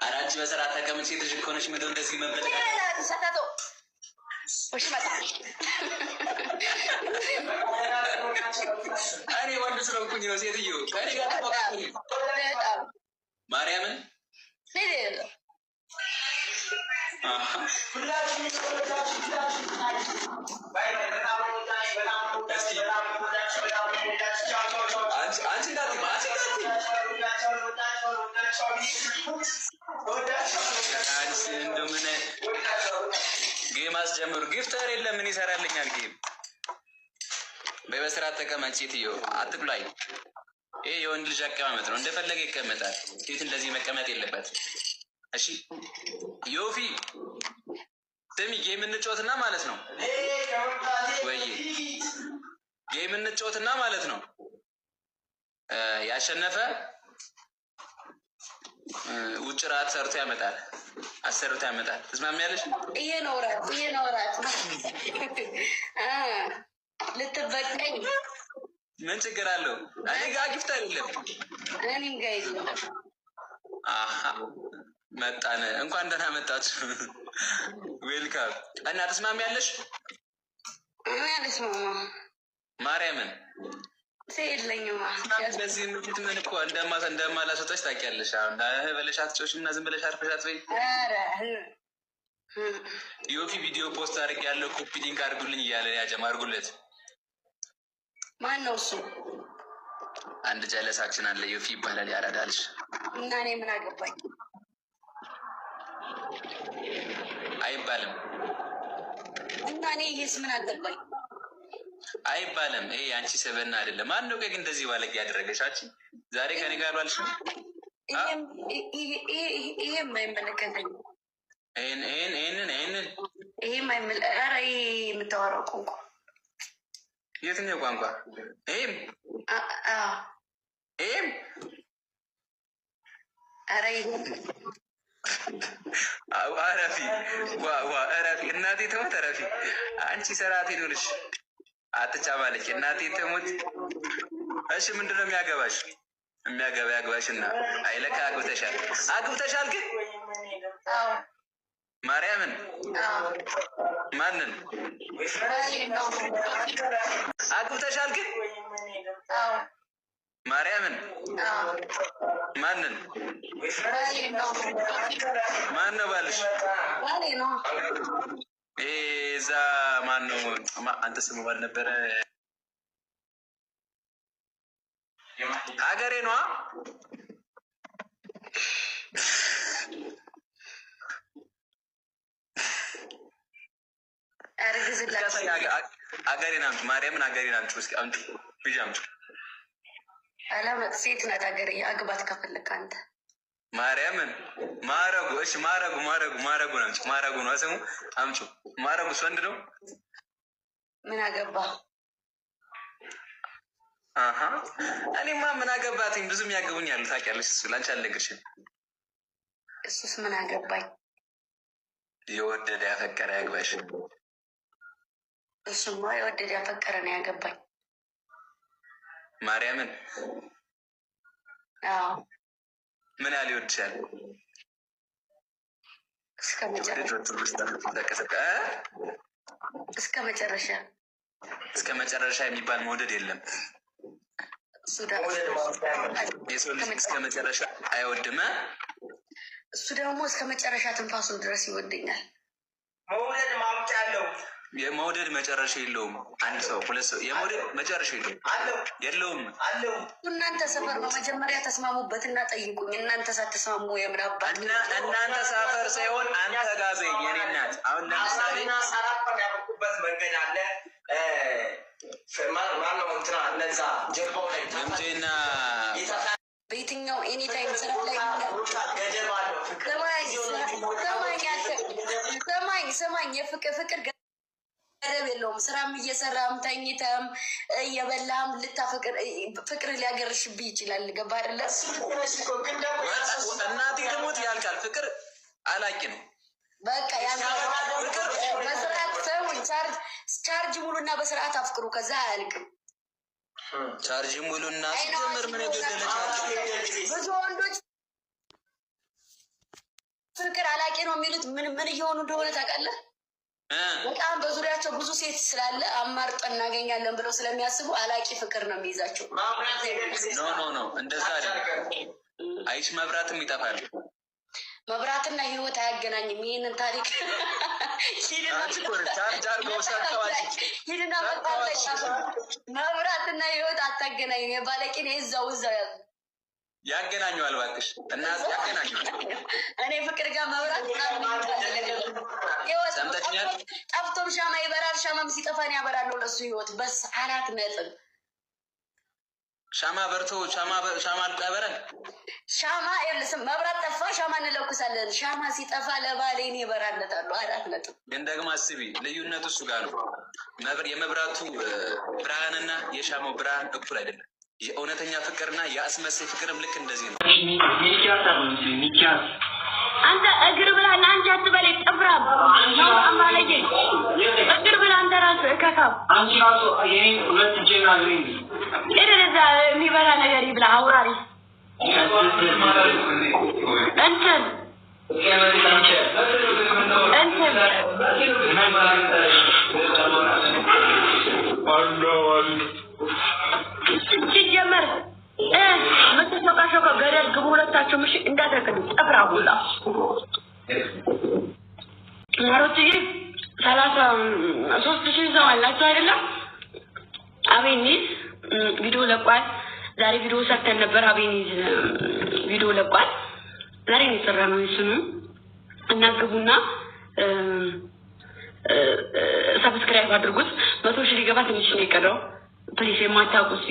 አራጅ በስርዓት ተቀምጭ። ሴት ልጅ ከሆነች ምድር እንደዚህ መበለቅ እኔ ወንድ ስለሆንኩኝ ነው። ሴትዮ ከእኔ ጋር ተቆጣኝ ማርያምን ጌም አስጀምሩ። ጊፍተር የለም ምን ይሰራልኛል ጌም? በስርዓት ተቀመጥ ሴትዮ አትቁላይ። ይሄ የወንድ ልጅ አቀማመጥ ነው። እንደፈለገ ይቀመጣል። ሴት እንደዚህ መቀመጥ የለበት። እሺ ዮፊ ስሚ፣ ጌም እንጫወትና ማለት ነው ወይ? ጌም እንጫወትና ማለት ነው። ያሸነፈ ውጭ ራት ሰርቶ ያመጣል፣ አሰርቶ ያመጣል። ትስማሚያለሽ? ይሄ ነው ራት ልትበቀኝ ምን ችግር አለው? እኔ ጋር ጊፍተር የለም። እኔም ጋር የለም። መጣን። እንኳን ደህና መጣችሁ። ዌልካም። እና ትስማሚያለሽ? እኔ አልስማማም። ማርያምን የለኝማ። በዚህ ምክት ምን እኮ እንደማላስወጣሽ ታውቂያለሽ። አሁን በለሽ አትጮሽም እና ዝም ብለሽ አርፈሽ አትበይ። ዮፊ ቪዲዮ ፖስት አድርግ ያለው ኮፒ ሊንክ አድርጉልኝ እያለ ያጀማ አድርጉለት። ማን ነው እሱ? አንድ ጀለሳችን አለ ዮፊ ይባላል። ያራዳልሽ እና እኔ ምን አገባኝ? አይባልም። እና እኔ ይሄስ ምን አገባኝ? አይባልም። ይሄ አንቺ ሰበና አይደለም። ማን ነው ግን እንደዚህ ባለጌ ያደረገሽ? አንቺ ዛሬ ከኔ ጋር ባልሽ ይሄም አይመለከተኝ። ይሄንን ይሄም ኧረ ይሄ የምታወራው ቋንቋ የትኛው ቋንቋ? ይሄም ኧረ ይሄም አረፊ እረፊ። እናቴ ትሞት እረፊ። አንቺ ስርዓት ይኑርሽ። አትጫማለች። እናቴ ትሙት። እሺ ምንድን ነው የሚያገባሽ? የሚያገባ ያግባሽና። አይለካ አግብተሻል ግን ማርያምን ማንን አግብተሻል ግን ማርያምን ማንን ማን ነው ባልሽ? እዛ ማን ነው? አንተ ስሙ ባል ነበረ። ሀገሬ ነዋ። አገሬን አምጪ፣ ማርያምን አገሬን አምጪ። እስኪ አምጪ፣ ልጅ አምጪ። ሴት ናት አገሬ። አግባት ከፈለክ አንተ ማርያምን ማረጉ። እሺ ማረጉ ነው። ማረጉ ነው ስሙ። አምጪ። ማረጉ ወንድ ነው። ምን አገባ? እኔማ ምን አገባትኝ? ብዙም ያገቡኝ ያሉ ታውቂያለሽ። እሱ ላንቺ አልነግርሽም። እሱስ ምን አገባኝ? የወደደ ያፈቀረ ያግባሽ። እሱማ የወደደ ያፈቀረ ነው ያገባኝ። ማርያምን ምን ያህል ይወድሻል? እስከ መጨረሻ የሚባል መውደድ የለም። የሰው ልጅ እስከ መጨረሻ አይወድም። እሱ ደግሞ እስከ መጨረሻ ትንፋሱን ድረስ ይወደኛል። መውደድ ማብጫ አለው። የመውደድ መጨረሻ የለውም። አንድ ሰው ሁለት ሰው የመውደድ መጨረሻ የለውም። እናንተ ሰፈር በመጀመሪያ ተስማሙበት እና ጠይቁኝ። እናንተ ሳትስማሙ የምናባት እናንተ ሰፈር ሳይሆን አንተ ጋር በይ የኔ እናት። አሁን ለምሳሌ ሰራፋን ያበቁበት መንገድ አለ። ማነው እንትና እነዛ ጀርባው ላይ ምምቴና በየትኛው ኤኒታይም ስራ ላይ ገደብ አለው። ሰማኝ የፍቅር ገደብ የለውም። ስራም እየሰራም ተኝተም እየበላም ፍቅር ሊያገርሽብህ ይችላል። ገባ አይደለ? እናቴ ትሙት ያልቃል። ፍቅር አላቂ ነው። በቃ በስርዓት ሰው ቻርጅ ሙሉና በስርዓት አፍቅሩ። ከዛ አያልቅም። ቻርጅ ሙሉና ሲጀምር ምን የገደለ ቻርጅ? ብዙ ወንዶች ፍቅር አላቂ ነው የሚሉት ምን እየሆኑ እንደሆነ ታውቃለህ? በጣም በዙሪያቸው ብዙ ሴት ስላለ አማርጠን እናገኛለን ብለው ስለሚያስቡ አላቂ ፍቅር ነው የሚይዛቸው። ኖ እንደዛ አይደለም። አይሽ መብራትም ይጠፋል። መብራትና ህይወት አያገናኝም። ይህንን ታሪክ ሂድና መብራትና ህይወት አታገናኝም። የባለቂን እዛው ያዙ ያገናኘዋል። እባክሽ እና ያገናኘዋል። እኔ ፍቅር ጋር መብራት ጠፍቶም ሻማ ይበራል። ሻማም ሲጠፋን ያበራለሁ ለሱ ህይወት በስ 4 ነጥብ ሻማ በርቶ ሻማ አልቆ ያበራል። ሻማ ይልስም መብራት ጠፋ ሻማ እንለኩሳለን። ሻማ ሲጠፋ ለባሌን ይበራለታለሁ 4 ነጥብ። ግን ደግሞ አስቢ ልዩነቱ እሱ ጋር ነው። የመብራቱ ብርሃንና የሻማው ብርሃን እኩል አይደለም። የእውነተኛ ፍቅርና የአስመሳይ ፍቅርም ልክ እንደዚህ ነው። አንተ እግር ብላ አንቺ አትበል ጥፍራም ነው አማለኝ እግር ብላ አንተ ራስህ ከካም አንቺ ራሱ የኔ ሁለት ጀና ግሪን ለደረዛ የሚበላ ነገር ይብላ አውራሪ እንትን ሲጀመር ምትሰቃሸው ገደል ግቡ ሁለታችሁ ምሽ እንዳትረከዱ ጠፍራ ሁላ ማሮትዬ 33,000 ሰው አላችሁ አይደለም? አቤኒዝ ቪዲዮ ለቋል። ዛሬ ቪዲዮ ሰርተን ነበር። አቤኒዝ ቪዲዮ ለቋል። ዛሬ ነው የሰራነው። እሱን እናግቡና ሰብስክራይብ አድርጉት። 100,000 ሊገባ ትንሽ ነው የቀረው። ፕሊስ የማታውቁት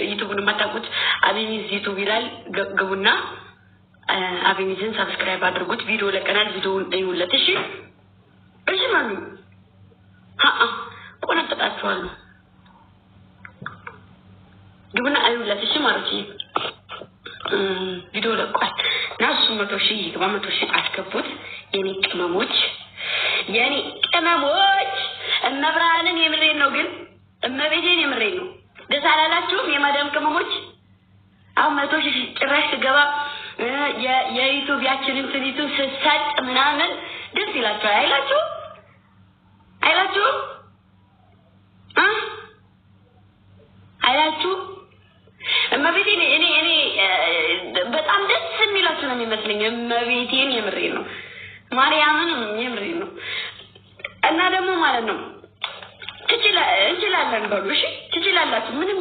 ዩቲዩብን የማታውቁት አቤኒዝ ዩቲዩብ ይላል። ግቡና አቤኒዝን ሰብስክራይብ አድርጉት። ቪዲዮ ለቀናል። ቪዲዮውን እዩለት። እሺ እሺ ማኑ ቆነጠጣችኋለሁ። ግቡና እዩለት። እሺ ማለት ቪዲዮ ለቋል እና እሱ 100,000 ይግባ። 100,000 አስገቡት የኔ ቅመሞች፣ የኔ ቅመሞች። እመብርሃንን የምሬን ነው ግን እመቤቴን የምሬን ነው። ደስ አላላችሁም? የማዳም ቅመሞች አሁን 100,000 ጭራሽ ስገባ የዩቲዩብያችንን ስሊቱ ስሰጥ ምናምን ደስ ይላችኋል አይላችሁ? አይላችሁ? አይላችሁ? እመቤቴን እኔ በጣም ደስ የሚላችሁ ነው የሚመስለኝ። እመቤቴን የምሬን ነው። ማርያምን የምሬን ነው። እና ደግሞ ማለት ነው እንችላለን በሉ። እሺ ትችላላችሁ። ምንም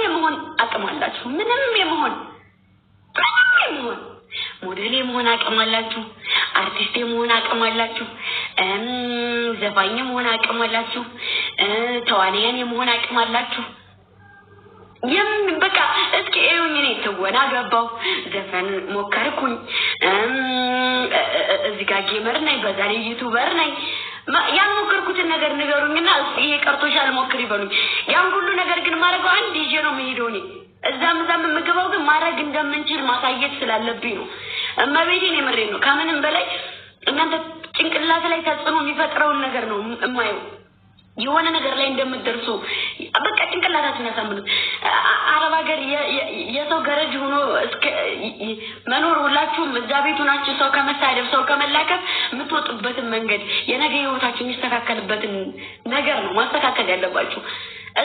የመሆን አቅም አላችሁ። ምንም የመሆን ሞዴል የመሆን አቅም አላችሁ። አርቲስት የመሆን አቅም አላችሁ። ዘፋኝ የመሆን አቅም አላችሁ። ተዋናያን የመሆን አቅም አላችሁ። በቃ እስኪ እዩኝ። እኔ ትወና ገባሁ፣ ዘፈን ሞከርኩኝ፣ እዚህ ጋር ጌመር ነኝ፣ በዛ ላይ ዩቲዩበር ነኝ። ያልሞከርኩትን ነገር ንገሩኝና ይሄ ቀርቶሻል ሞክሪ በሉኝ። ያን ሁሉ ነገር ግን ማድረገው አንድ ይዤ ነው የምሄደው። እኔ እዛም የምገባው ግን ማድረግ እንደምንችል ማሳየት ስላለብኝ ነው። እመቤቴን የምሬን ነው። ከምንም በላይ እናንተ ጭንቅላት ላይ ተጽዕኖ የሚፈጥረውን ነገር ነው የማየው። የሆነ ነገር ላይ እንደምትደርሱ በቃ ጭንቅላታችሁን ያሳምኑት። አረብ ሀገር የሰው ገረጅ ሆኖ መኖር ሁላችሁም እዛ ቤቱ ናችሁ። ሰው ከመሳደብ ሰው ከመላከፍ የምትወጡበትን መንገድ የነገ ህይወታችሁ የሚስተካከልበትን ነገር ነው ማስተካከል ያለባችሁ።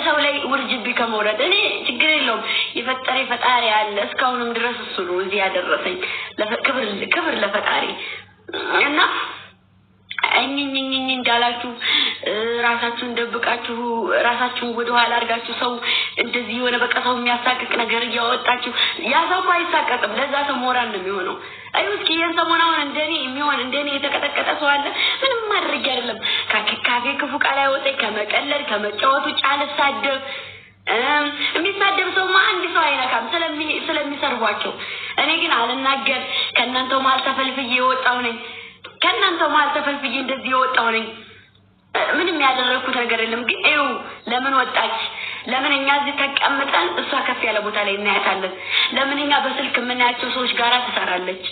ሰው ላይ ውርጅቢ ከመውረድ እኔ ችግር የለውም። የፈጠረ ፈጣሪ አለ። እስካሁንም ድረስ እሱ ነው እዚህ ያደረሰኝ። ክብር ለፈጣሪ እና እኝኝኝ እንዳላችሁ ራሳችሁን ደብቃችሁ ራሳችሁን ወደ ኋላ አድርጋችሁ ሰው እንደዚህ የሆነ በቃ ሰው የሚያሳቅቅ ነገር እያወጣችሁ ያ ሰው እኮ አይሳቀቅም። ለዛ ሰው ሞራል ነው የሚሆነው። አይ እስኪ ይሄን ሰሞን አሁን እንደኔ የተቀጠቀጠ ሰው አለ። ምንም ማድረግ አይደለም። ካፌ ክፉ ቃል አይወጣኝ። ከመቀለድ ከመጫወቱ ጫል ሳደብ የሚሳደብ ሰው አንድ ሰው አይነካም ስለሚሰርቧቸው። እኔ ግን አልናገር። ከእናንተው መሀል ተፈልፍዬ የወጣሁ ነኝ። ከእናንተው መሀል ተፈልፍዬ እንደዚህ የወጣሁ ነኝ። ምንም ያደረኩት ነገር የለም። ግን ይኸው ለምን ወጣች? ለምን እኛ እዚህ ተቀምጠን እሷ ከፍ ያለ ቦታ ላይ እናያታለን? ለምን እኛ በስልክ የምናያቸው ሰዎች ጋራ ትሰራለች?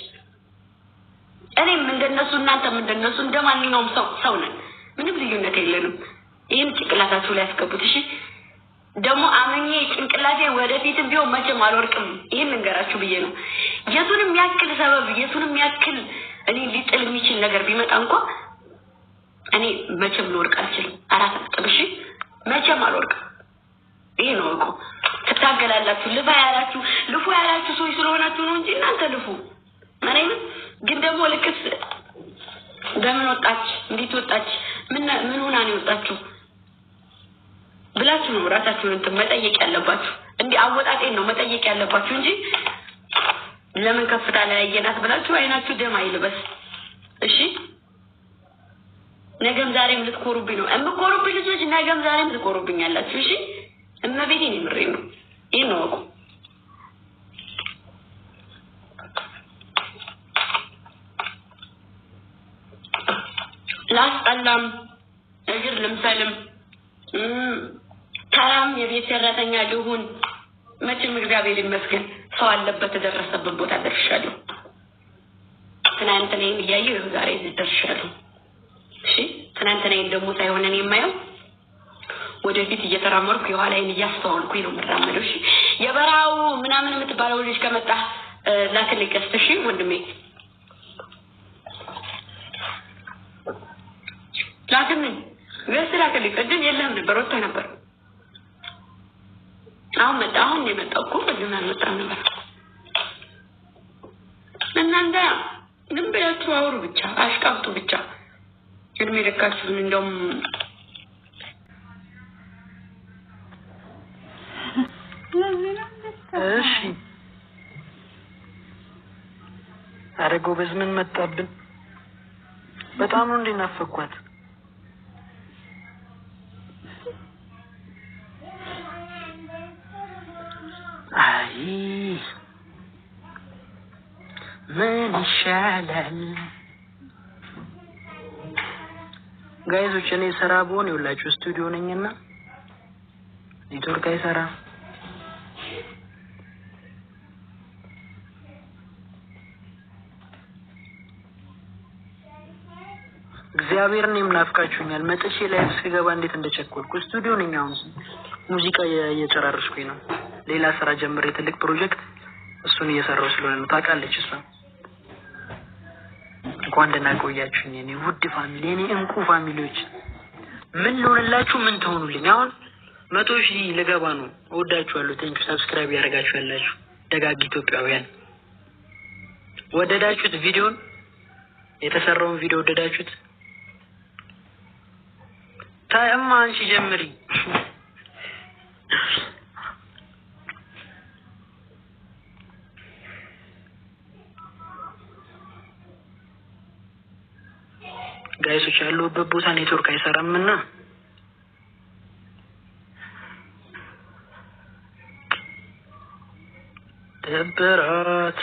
እኔም እንደነሱ እናንተም እንደነሱ እንደማንኛውም ሰው ነን። ምንም ልዩነት የለንም። ይህን ጭንቅላታችሁ ላይ ያስገቡት። እሺ ደግሞ አመኜ ጭንቅላቴ ወደፊትም ቢሆን መቼም አልወርቅም። ይሄን እንገራችሁ ብዬ ነው። የቱንም ያክል ሰበብ የቱንም ያክል እኔ ሊጥል የሚችል ነገር ቢመጣ እንኳን እኔ መቼም ልወርቅ አልችልም። አራት ጥብሽ መቼም አልወርቅም። ይሄ ነው እኮ ትታገላላችሁ። ልፉ ያላችሁ ሰዎች ስለሆናችሁ ነው እንጂ እናንተ ልፉ ማለት ነው። ግን ደግሞ ልክስ በምን ወጣች እንዴት ወጣች ምን ሆና ነው ወጣችሁ ብላችሁ ነው ራሳችሁን እንትን መጠየቅ ያለባችሁ። እንዴ አወጣጤን ነው መጠየቅ ያለባችሁ እንጂ ለምን ከፍታ ላይ ያየናት ብላችሁ አይናችሁ ደም አይልበስ። እሺ ነገም ዛሬም ልትኮሩብኝ ነው እምኮሩብኝ ልጆች፣ ነገም ዛሬም ልትኮሩብኝ ያላችሁ። እሺ እመቤቴን ምሬ ነው ይሄ ነው እኮ ላስጠላም እግር ልምሰልም ተራም የቤት ሰራተኛ ልሁን መቼም እግዚአብሔር ይመስገን ሰው አለበት ተደረሰበት ቦታ ደርሻለሁ። ትናንትናዬን እያየሁ ዛሬ ደርሻለሁ። እሺ ትናንትናዬን ደግሞ ሳይሆን እኔ የማየው ወደፊት እየተራመድኩ የኋላዬን እያስተዋልኩኝ ነው የምራመደው። እሺ የበራው ምናምን የምትባለው ልጅ ከመጣ ላክልኝ ቀስት። እሺ ወንድሜ ላክልኝ ገስት ላክልኝ። ቅድም የለም ነበር ወጥቶ ነበር። አሁን መጣ። አሁን የመጣው እኮ ቅድም አልመጣም ነበር። እናንተ ግን ብላችሁ አውሩ ብቻ አሽቃብጡ ብቻ እድሜ ልካችሁን እንደውም እሺ አረ ጎበዝ ምን መጣብን? በጣም ነው እንዲናፈኳት። አይ ምን ይሻላል ጋይዞች? እኔ ስራ ብሆን ይኸውላችሁ ስቱዲዮ ነኝና ኔትወርክ አይሰራም። እግዚአብሔርን የምናፍቃችሁኛል። መጥቼ ላይፍ ስገባ እንዴት እንደቸኮልኩ ስቱዲዮ ነኝ። አሁን ሙዚቃ እየጨራረስኩኝ ነው። ሌላ ስራ ጀምሬ ትልቅ ፕሮጀክት እሱን እየሰራሁ ስለሆነ ነው። ታውቃለች እሷ። እንኳን ደህና ቆያችሁኝ የኔ ውድ ፋሚሊ፣ የኔ እንቁ ፋሚሊዎች። ምን ልሆንላችሁ ምን ትሆኑልኝ? አሁን 100,000 ልገባ ነው። እወዳችኋለሁ። ቴንክ ዩ ሰብስክራይብ ያደርጋችሁ ያላችሁ ደጋግ ኢትዮጵያውያን። ወደዳችሁት? ቪዲዮን የተሰራውን ቪዲዮ ወደዳችሁት? ታየማ አንቺ ጀምሪ። ጋይሶች ያለሁበት ቦታ ኔትወርክ አይሰራምና ደብራት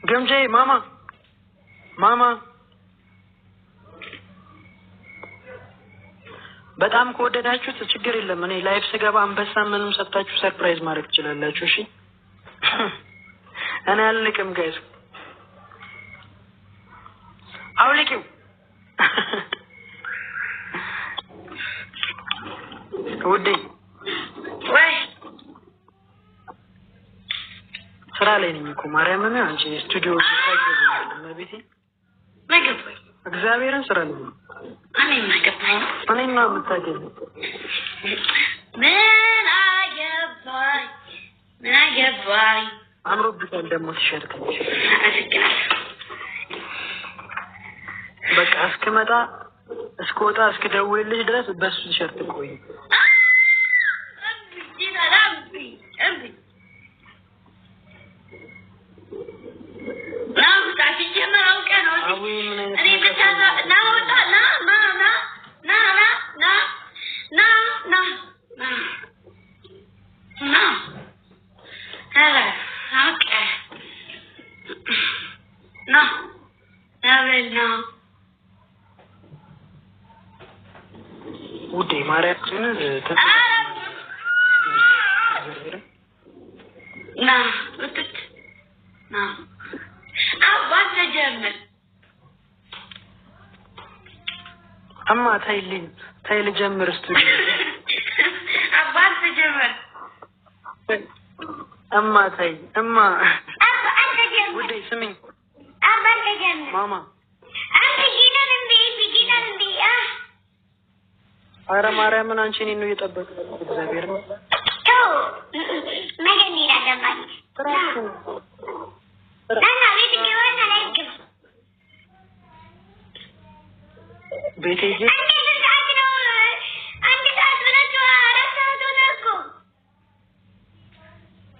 ገምጄ ማማ በጣም ከወደዳችሁት ችግር የለም። እኔ ላይፍ ስገባ አንበሳ ምንም ሰጣችሁ ሰርፕራይዝ ማድረግ ትችላላችሁ። እሺ እኔ አልልቅም ጋይስ። አውልቂው ውዴ ወይ ስራ ላይ ነኝ እኮ ማርያም ነው። አንቺ ስቱዲዮ ቤቴ ማገባኝ እግዚአብሔርን ስራ ላይ ነው። እኔ ማገባኝ እኔማ የምታገኝ ምን አገባኝ አምሮብሻል ደግሞ ቲሸርት በቃ እስክመጣ እስክወጣ እስክደውልልሽ ድረስ በሱ ቲሸርት ቆይ። ና እትት ና አባት ጀመር እማ ታይልኝ ታይል ጀምር ስቱዲዮ አባት ጀመር እማ ታይ እማ አባት ጀመር ወዴ ስሚኝ አባት ጀመር ማማ አንተ ጂናን እንዴ አረ ማርያምን አንቺ እኔን ነው እየጠበቅኩት እግዚአብሔር ነው ተው መገኒ ያደማኝ ናና ቤት ገወና ላይክ ቤቴ ሂጂ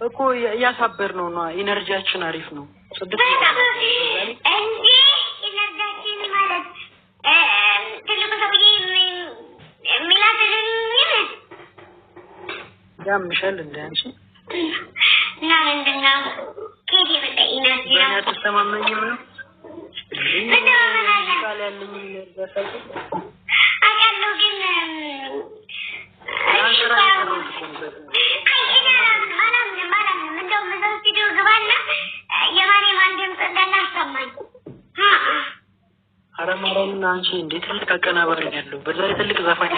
እኮ ያሳበር ነው ኢነርጂያችን አሪፍ ነው ጽድት እንጂ ኢነርጂያችን ማለት ትልቁ ሰውዬ ያምሻል እንደ አንቺ እና ምንድነው ከዚህ በቃ ኢነርጂ በእኔ ተስተማመኝም ነው ቃል ያለኝ ነገር አቃለው ግን አረ ማርያምን አንቺ እንዴት ትልቅ አቀናባሪ ያለው በዛ ላይ ትልቅ ዘፋኝ